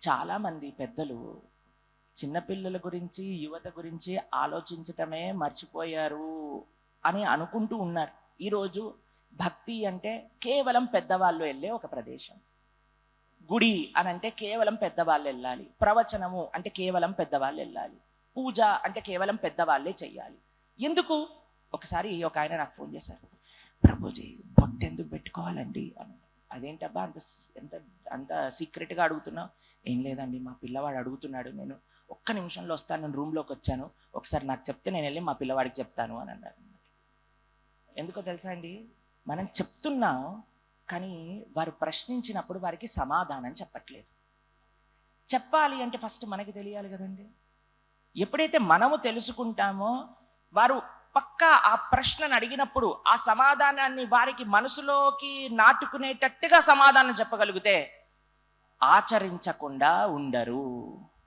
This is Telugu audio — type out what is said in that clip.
చాలామంది పెద్దలు చిన్నపిల్లల గురించి, యువత గురించి ఆలోచించటమే మర్చిపోయారు అని అనుకుంటూ ఉన్నారు. ఈరోజు భక్తి అంటే కేవలం పెద్దవాళ్ళు వెళ్ళే ఒక ప్రదేశం. గుడి అని అంటే కేవలం పెద్దవాళ్ళు వెళ్ళాలి. ప్రవచనము అంటే కేవలం పెద్దవాళ్ళు వెళ్ళాలి. పూజ అంటే కేవలం పెద్దవాళ్ళే చెయ్యాలి. ఎందుకు? ఒకసారి ఒక ఆయన నాకు ఫోన్ చేశారు. ప్రభుజీ, బొట్టు ఎందుకు పెట్టుకోవాలండి అని. అదేంటబ్బా అంత ఎంత అంత సీక్రెట్గా అడుగుతున్నావు? ఏం లేదండి, మా పిల్లవాడు అడుగుతున్నాడు, నేను ఒక్క నిమిషంలో వస్తాను, నేను రూమ్లోకి వచ్చాను, ఒకసారి నాకు చెప్తే నేను వెళ్ళి మా పిల్లవాడికి చెప్తాను అని అన్నారు. ఎందుకో తెలుసా అండి, మనం చెప్తున్నాం కానీ వారు ప్రశ్నించినప్పుడు వారికి సమాధానం చెప్పట్లేదు. చెప్పాలి అంటే ఫస్ట్ మనకి తెలియాలి కదండి. ఎప్పుడైతే మనము తెలుసుకుంటామో వారు పక్కా ఆ ప్రశ్నను అడిగినప్పుడు ఆ సమాధానాన్ని వారికి మనసులోకి నాటుకునేటట్టుగా సమాధానం చెప్పగలిగితే ఆచరించకుండా ఉండరు.